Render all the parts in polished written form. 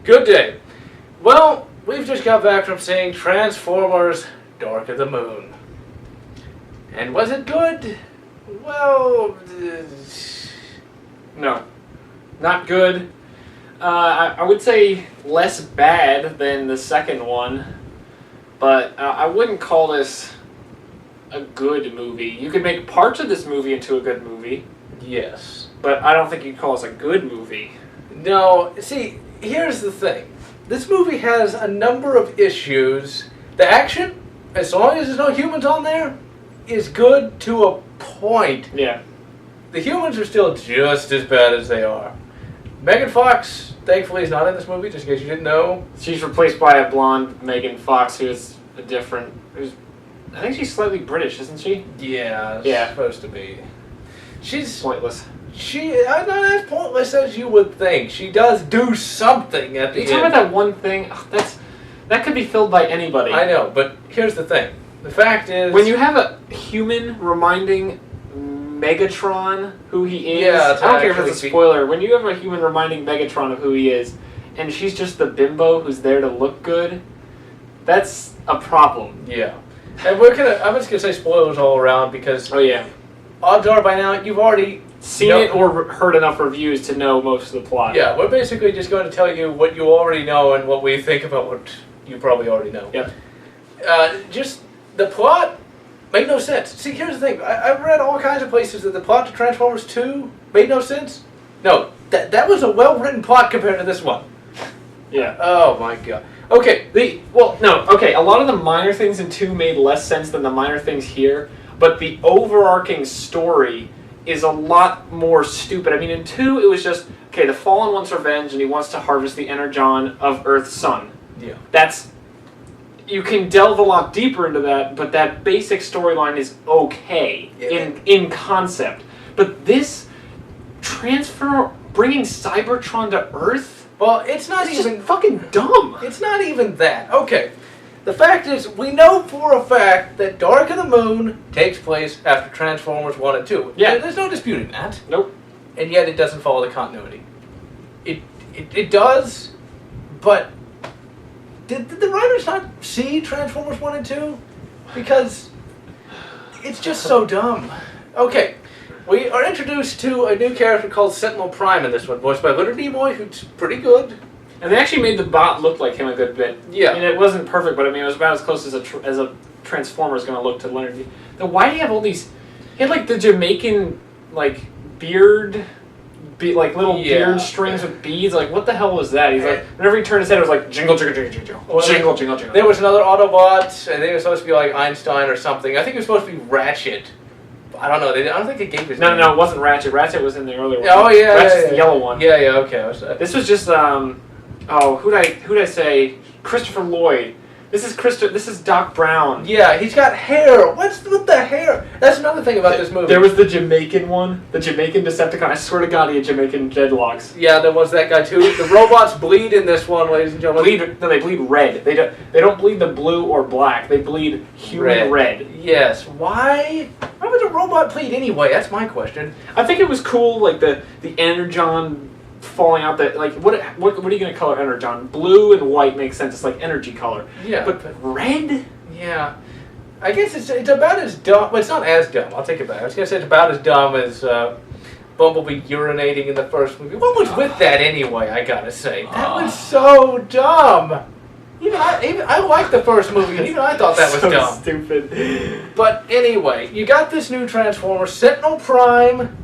Good day. Well, we've just got back from seeing Transformers Dark of the Moon. And was it good? Well, no. Not good. I would say less bad than the second one, but I wouldn't call this a good movie. You could make parts of this movie into a good movie. Yes. But I don't think you'd call this a good movie. No, see, here's the thing. This movie has a number of issues. The action, as long as there's no humans on there, is good to a point. Yeah. The humans are still just as bad as they are. Megan Fox, thankfully, is not in this movie, just in case you didn't know. She's replaced by a blonde Megan Fox, who's a different... I think she's slightly British, isn't she? Yeah, supposed to be. She's... pointless. Not as pointless as you would think. She does do something at the end. You talk about that one thing, that could be filled by anybody. I know, but here's the thing. The fact is... when you have a human reminding Megatron who he is... yeah, I don't care if it's a spoiler. When you have a human reminding Megatron of who he is, and she's just the bimbo who's there to look good, that's a problem. Yeah. And I'm just going to say spoilers all around because... oh, yeah. Odds are by now you've already... seen it or heard enough reviews to know most of the plot. Yeah, we're basically just going to tell you what you already know and what we think about what you probably already know. Yep. Just the plot made no sense. See, here's the thing. I've read all kinds of places that the plot to Transformers 2 made no sense. No, that was a well-written plot compared to this one. Yeah. Oh my god. Okay. A lot of the minor things in 2 made less sense than the minor things here, but the overarching story is a lot more stupid. I mean, in 2, it was just, okay, the Fallen wants revenge and he wants to harvest the energon of Earth's sun. Yeah. You can delve a lot deeper into that, but that basic storyline is okay in concept. But this bringing Cybertron to Earth, well, it's just fucking dumb. It's not even that. Okay. The fact is, we know for a fact that Dark of the Moon takes place after Transformers 1 and 2. Yeah. There's no disputing that. Nope. And yet it doesn't follow the continuity. It does, but did the writers not see Transformers 1 and 2? Because it's just so dumb. Okay, we are introduced to a new character called Sentinel Prime in this one, voiced by Leonard Nimoy, who's pretty good. And they actually made the bot look like him a good bit. Yeah. I mean, it wasn't perfect, but I mean, it was about as close as a Transformer is going to look to Leonard Nimoy. Then why do you have all these... he had, like, the Jamaican, like, beard... like, little beard strings with beads. Like, what the hell was that? He's like... whenever he turned his head, it was like, jingle, jingle, jingle, jingle. Well, jingle, jingle, jingle. There was another Autobot, and they were supposed to be like Einstein or something. I think it was supposed to be Ratchet. I don't know. I don't think they gave his name. No, it wasn't Ratchet. Ratchet was in the earlier one. Oh, yeah. Ratchet's the yellow one. Yeah, okay. This was just, who'd I say? Christopher Lloyd. This is Doc Brown. Yeah, he's got hair. What's with the hair? That's another thing about this movie. There was the Jamaican one. The Jamaican Decepticon. I swear to God, he had Jamaican dreadlocks. Yeah, there was that guy too. The robots bleed in this one, ladies and gentlemen. They bleed red. They don't bleed the blue or black. They bleed human red. Yes. Why? Why would a robot bleed anyway? That's my question. I think it was cool, like the energon falling out. That like what are you gonna color energon? Blue and white makes sense. It's like energy color. Yeah. But red? Yeah. I guess it's about as dumb. Well, it's not as dumb. I'll take it back. I was gonna say it's about as dumb as Bumblebee urinating in the first movie. What was with that anyway? I gotta say that was so dumb. Even I liked the first movie, and even I thought that was so dumb. Stupid. But anyway, you got this new Transformer, Sentinel Prime,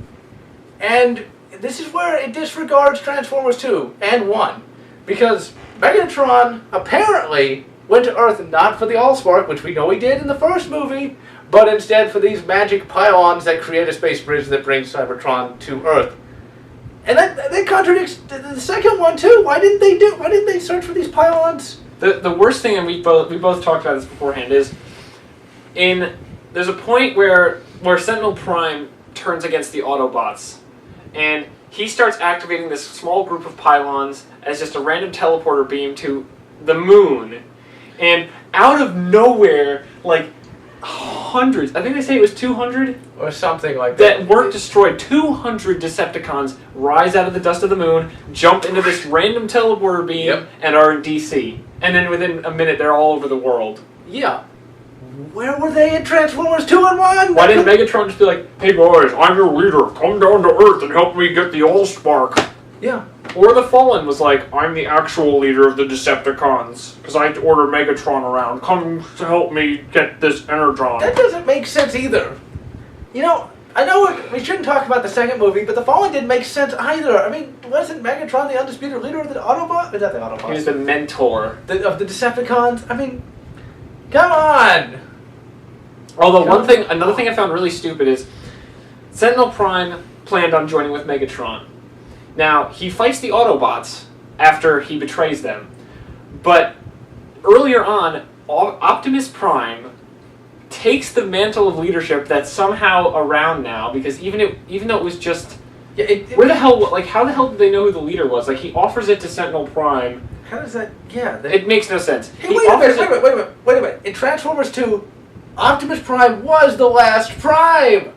and this is where it disregards Transformers 2 and 1. Because Megatron apparently went to Earth not for the Allspark, which we know he did in the first movie, but instead for these magic pylons that create a space bridge that brings Cybertron to Earth. And that contradicts the second one too. Why didn't they search for these pylons? The worst thing, and we both talked about this beforehand, is there's a point where Sentinel Prime turns against the Autobots, and he starts activating this small group of pylons as just a random teleporter beam to the moon, and out of nowhere, like hundreds. I think they say it was 200 or something like that. That weren't destroyed. 200 Decepticons rise out of the dust of the moon, jump into this random teleporter beam, and are in DC. And then within a minute, they're all over the world. Yeah. Where were they in Transformers 2 and 1? Why didn't Megatron just be like, "Hey boys, I'm your leader. Come down to Earth and help me get the Allspark"? Yeah. Or the Fallen was like, "I'm the actual leader of the Decepticons because I had to order Megatron around. Come to help me get this Energon." That doesn't make sense either. You know, I know we shouldn't talk about the second movie, but the Fallen didn't make sense either. I mean, wasn't Megatron the undisputed leader of the Autobot? Is that the Autobot? He was the mentor. Of the Decepticons? I mean, come on! Although another thing I found really stupid is Sentinel Prime planned on joining with Megatron. Now, he fights the Autobots after he betrays them. But earlier on, Optimus Prime takes the mantle of leadership that's somehow around now, because even though it was just... Yeah, how the hell did they know who the leader was? Like, he offers it to Sentinel Prime. How does that... Yeah. It makes no sense. Hey, wait a minute. In Transformers 2, Optimus Prime was the last Prime!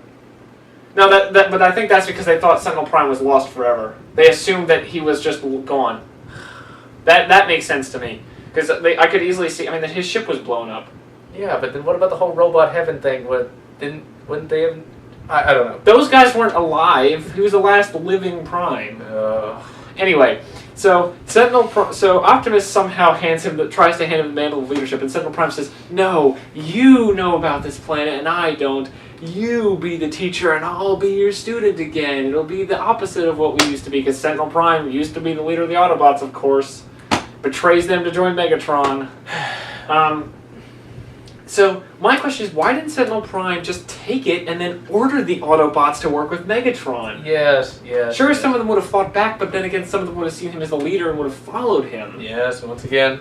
No, but I think that's because they thought Sentinel Prime was lost forever. They assumed that he was just gone. That makes sense to me. Because I could easily see... I mean, his ship was blown up. Yeah, but then what about the whole robot heaven thing? Wouldn't they have... I don't know. Those guys weren't alive. He was the last living Prime. Anyway, so Optimus somehow tries to hand him the mantle of leadership, and Sentinel Prime says, "No, you know about this planet, and I don't. You be the teacher, and I'll be your student again. It'll be the opposite of what we used to be," because Sentinel Prime used to be the leader of the Autobots, of course. Betrays them to join Megatron. So, my question is, why didn't Sentinel Prime just take it and then order the Autobots to work with Megatron? Yes. Sure, some of them would have fought back, but then again, some of them would have seen him as the leader and would have followed him. Yes, once again.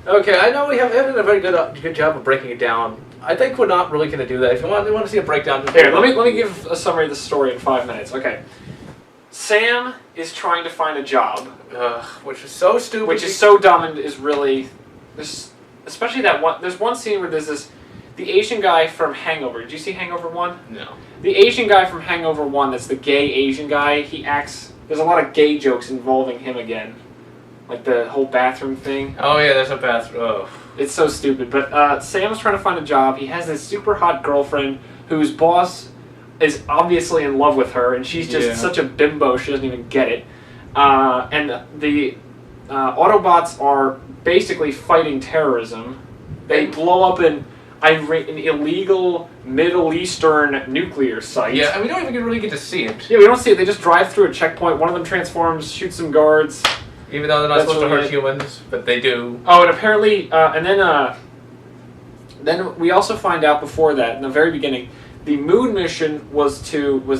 Okay, I know we haven't done a very good job of breaking it down. I think we're not really going to do that. If you want to see a breakdown... Here, let me give a summary of the story in 5 minutes. Okay. Sam is trying to find a job. Which is so stupid. Which is so dumb and is really... Especially that one... There's one scene where there's the Asian guy from Hangover. Did you see Hangover 1? No. The Asian guy from Hangover 1, that's the gay Asian guy, he acts... There's a lot of gay jokes involving him again. Like the whole bathroom thing. Oh yeah, there's a bathroom. Oh. It's so stupid. But Sam's trying to find a job. He has this super hot girlfriend whose boss is obviously in love with her, and she's just such a bimbo she doesn't even get it. And the Autobots are basically fighting terrorism. They blow up an illegal Middle Eastern nuclear site. Yeah, and we don't even really get to see it. Yeah, we don't see it. They just drive through a checkpoint. One of them transforms, shoots some guards. Even though they're not supposed to hurt humans, but they do. Oh, and apparently, then we also find out before that, in the very beginning, the moon mission was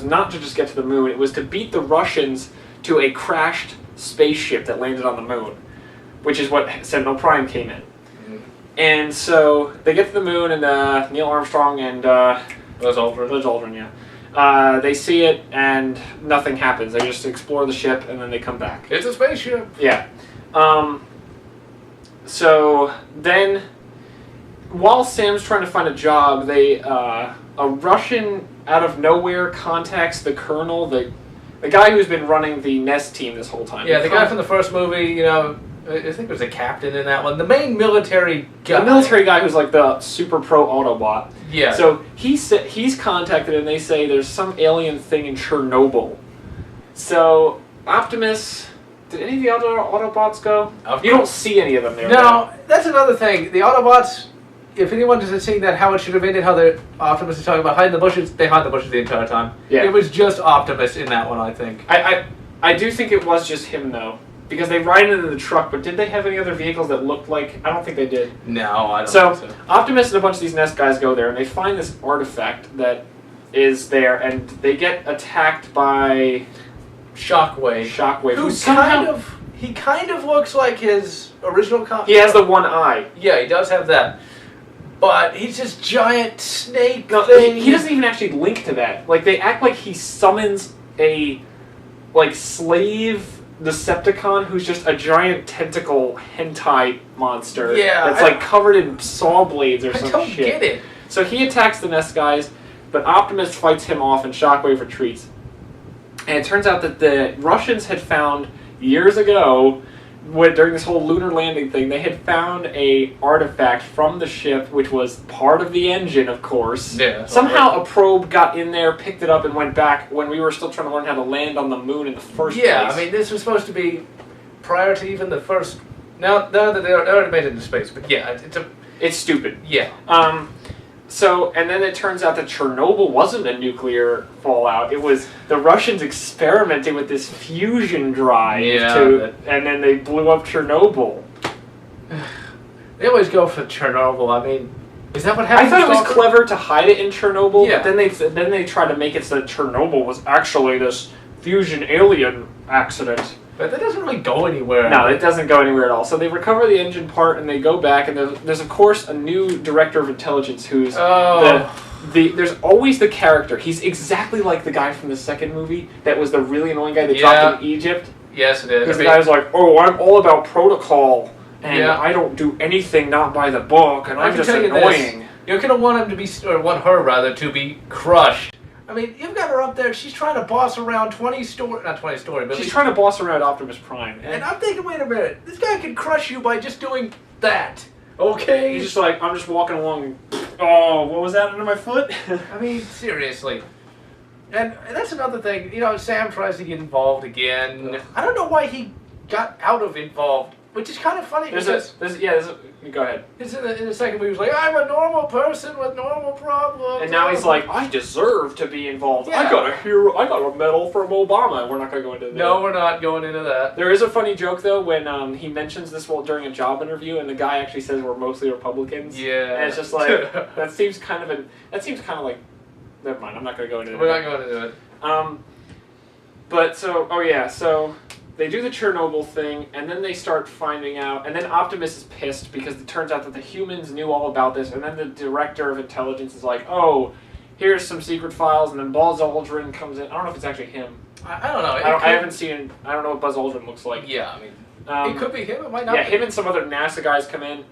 not to just get to the moon. It was to beat the Russians to a crashed spaceship that landed on the moon, which is what Sentinel Prime came in. And so they get to the moon, and Neil Armstrong and Buzz Aldrin, yeah. They see it, and nothing happens. They just explore the ship, and then they come back. It's a spaceship. Yeah. So then, while Sam's trying to find a job, a Russian out of nowhere contacts the colonel, the guy who's been running the Nest team this whole time. Yeah, the guy from the first movie, I think it was a captain in that one. The main military guy. The military guy who's like the super pro Autobot. Yeah. So he's contacted, and they say there's some alien thing in Chernobyl. So Optimus, did any of the other Autobots go? You don't see any of them there. No, that's another thing. The Autobots, if anyone isn't seeing that, how it should have ended, how the Optimus is talking about hiding the bushes, they hide the bushes the entire time. Yeah. It was just Optimus in that one, I think. I do think it was just him, though. Because they ride into the truck, but did they have any other vehicles that looked like... I don't think they did. No, I don't think so. Optimus and a bunch of these Nest guys go there, and they find this artifact that is there, and they get attacked by... Shockwave. He kind of looks like his original He has the one eye. Yeah, he does have that. But he's this giant snake thing. He doesn't even actually link to that. Like, they act like he summons a, slave Decepticon who's just a giant tentacle hentai monster. Yeah. That's, covered in saw blades or some shit. I don't get it. So he attacks the Nest guys, but Optimus fights him off and Shockwave retreats. And it turns out that the Russians had found, years ago, during this whole lunar landing thing, they had found a artifact from the ship, which was part of the engine, of course. Yeah. Somehow a probe got in there, picked it up, and went back when we were still trying to learn how to land on the moon in the first place. Yeah, I mean, this was supposed to be prior to even the first... Now that they already made it into space, but yeah, it's stupid. Yeah. So, and then it turns out that Chernobyl wasn't a nuclear fallout. It was the Russians experimenting with this fusion drive, and then they blew up Chernobyl. They always go for Chernobyl. I mean, is that what happened? I thought it was clever to hide it in Chernobyl, yeah. But then they try to make it so that Chernobyl was actually this fusion alien accident. But that doesn't really go anywhere. No, it doesn't go anywhere at all. So they recover the engine part and they go back, and there's of course a new director of intelligence who's there's always the character. He's exactly like the guy from the second movie that was the really annoying guy that dropped in Egypt. Yes, it is. Because the guy was like, "Oh, I'm all about protocol, and I don't do anything not by the book, and I'm just annoying." You're gonna want him to be, or want her rather, to be crushed. I mean, you've got her up there. She's trying to boss around 20-story, not 20-story, but she's trying to boss around Optimus Prime. And I'm thinking, wait a minute, this guy can crush you by just doing that. Okay. He's just like, I'm just walking along. Oh, what was that under my foot? I mean, seriously. And that's another thing. You know, Sam tries to get involved again. I don't know why he got out of involved, which is kind of funny. Go ahead. It's in the second movie, he was like, I'm a normal person with normal problems. And now he's like, I deserve to be involved. Yeah. I got a medal from Obama. We're not going to go into that. No, we're not going into that. There is a funny joke, though, when he mentions this during a job interview, and the guy actually says we're mostly Republicans. Yeah. And it's just like, that seems kind of like, never mind, I'm not going to go into it. We're not going into it. So they do the Chernobyl thing, and then they start finding out, and then Optimus is pissed because it turns out that the humans knew all about this, and then the director of intelligence is like, oh, here's some secret files, and then Buzz Aldrin comes in. I don't know if it's actually him. I don't know. I haven't seen, I don't know what Buzz Aldrin looks like. Yeah, I mean, it could be him, it might not be. Yeah, him and some other NASA guys come in,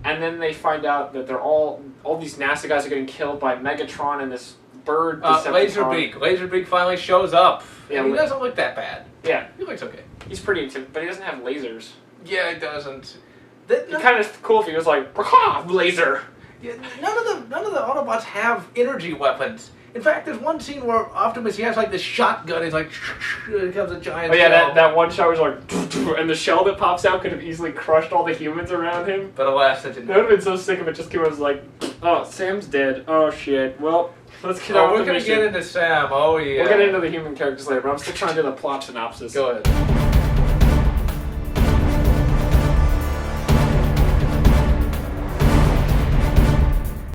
and then they find out that they're all these NASA guys are getting killed by Megatron and this bird Decepticon. Laserbeak finally shows up. Yeah, he doesn't look that bad. Yeah. He looks okay. He's pretty intimidating, but he doesn't have lasers. Yeah, he doesn't. It'd kind of cool if he was like, laser. Yeah, none of the Autobots have energy weapons. In fact, there's one scene where Optimus, he has like this shotgun, he's like, it becomes a giant shell. that one shot was like, and the shell that pops out could have easily crushed all the humans around him. But alas, it didn't. That would have been so sick if it just came out was like, oh, Sam's dead. Oh, shit. Well, let's get on with the mission. We're going to get into Sam. Oh, yeah. We'll get into the human characters later, but I'm still trying to do the plot synopsis. Go ahead.